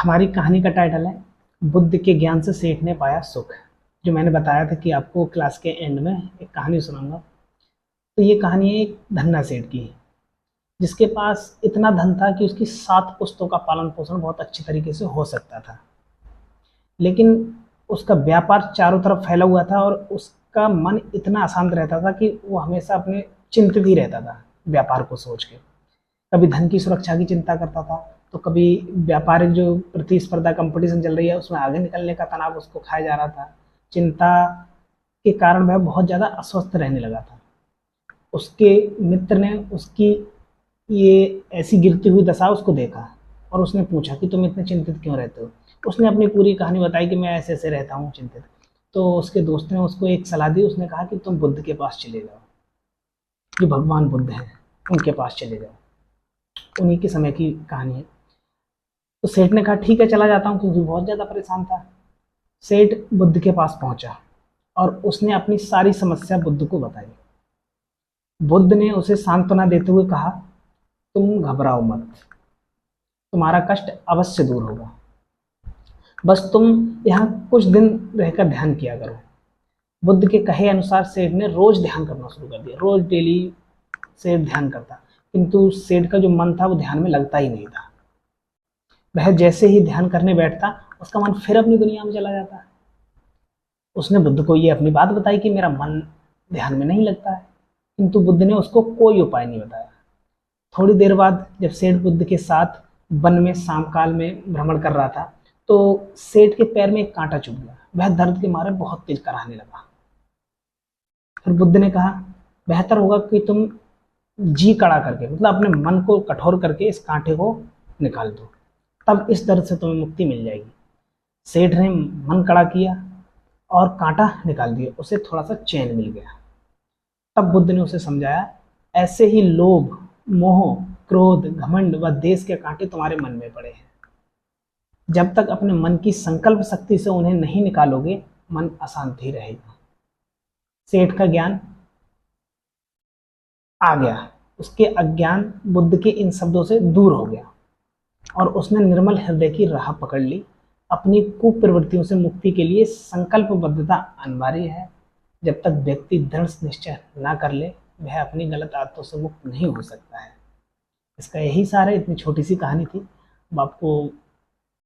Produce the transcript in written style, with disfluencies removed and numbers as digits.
हमारी कहानी का टाइटल है बुद्ध के ज्ञान से सेठ ने पाया सुख। जो मैंने बताया था कि आपको क्लास के एंड में एक कहानी सुनाऊंगा। तो ये कहानी है एक धन्ना सेठ की, जिसके पास इतना धन था कि उसकी 7 पुश्तों का पालन पोषण बहुत अच्छी तरीके से हो सकता था। लेकिन उसका व्यापार चारों तरफ फैला हुआ था और उसका मन इतना अशांत रहता था कि वो हमेशा अपने चिंतित ही रहता था व्यापार को सोच के। कभी धन की सुरक्षा की चिंता करता था, तो कभी व्यापारिक जो प्रतिस्पर्धा कंपटीशन चल रही है उसमें आगे निकलने का तनाव उसको खाया जा रहा था। चिंता के कारण वह बहुत ज़्यादा अस्वस्थ रहने लगा था। उसके मित्र ने उसकी ये ऐसी गिरती हुई दशा उसको देखा और उसने पूछा कि तुम इतने चिंतित क्यों रहते हो। उसने अपनी पूरी कहानी बताई कि मैं ऐसे ऐसे रहता हूँ चिंतित। तो उसके दोस्त ने उसको एक सलाह दी। उसने कहा कि तुम बुद्ध के पास चले जाओ, जो भगवान बुद्ध हैं उनके पास चले जाओ। उन्हीं के समय की कहानी है। तो सेठ ने कहा ठीक है चला जाता हूँ, क्योंकि बहुत ज़्यादा परेशान था। सेठ बुद्ध के पास पहुंचा और उसने अपनी सारी समस्या बुद्ध को बताई। बुद्ध ने उसे सांत्वना देते हुए कहा, तुम घबराओ मत, तुम्हारा कष्ट अवश्य दूर होगा। बस तुम यहाँ कुछ दिन रहकर ध्यान किया करो। बुद्ध के कहे अनुसार सेठ ने रोज ध्यान करना शुरू कर दिया। रोज डेली सेठ ध्यान करता, किंतु सेठ का जो मन था वो ध्यान में लगता ही नहीं था। वह जैसे ही ध्यान करने बैठता उसका मन फिर अपनी दुनिया में चला जाता। उसने बुद्ध को ये अपनी बात बताई कि मेरा मन ध्यान में नहीं लगता है, किंतु बुद्ध ने उसको कोई उपाय नहीं बताया। थोड़ी देर बाद जब सेठ बुद्ध के साथ वन में शाम काल में भ्रमण कर रहा था, तो सेठ के पैर में एक कांटा चुभ गया। वह दर्द के मारे बहुत तेज कराहने लगा। फिर बुद्ध ने कहा, बेहतर होगा कि तुम जी कड़ा करके, मतलब अपने मन को कठोर करके इस कांटे को निकाल दो, तब इस दर्द से तुम्हें मुक्ति मिल जाएगी। सेठ ने मन कड़ा किया और कांटा निकाल दिया। उसे थोड़ा सा चैन मिल गया। तब बुद्ध ने उसे समझाया, ऐसे ही लोभ, मोह, क्रोध, घमंड व देश के कांटे तुम्हारे मन में पड़े हैं। जब तक अपने मन की संकल्प शक्ति से उन्हें नहीं निकालोगे, मन अशांत ही रहेगा। सेठ का ज्ञान आ गया। उसके अज्ञान बुद्ध के इन शब्दों से दूर हो गया और उसने निर्मल हृदय की राह पकड़ ली। अपनी कुप्रवृत्तियों से मुक्ति के लिए संकल्पबद्धता अनिवार्य है। जब तक व्यक्ति दृढ़ निश्चय ना कर ले, वह अपनी गलत आदतों से मुक्त नहीं हो सकता है। इसका यही सार है। इतनी छोटी सी कहानी थी। अब आपको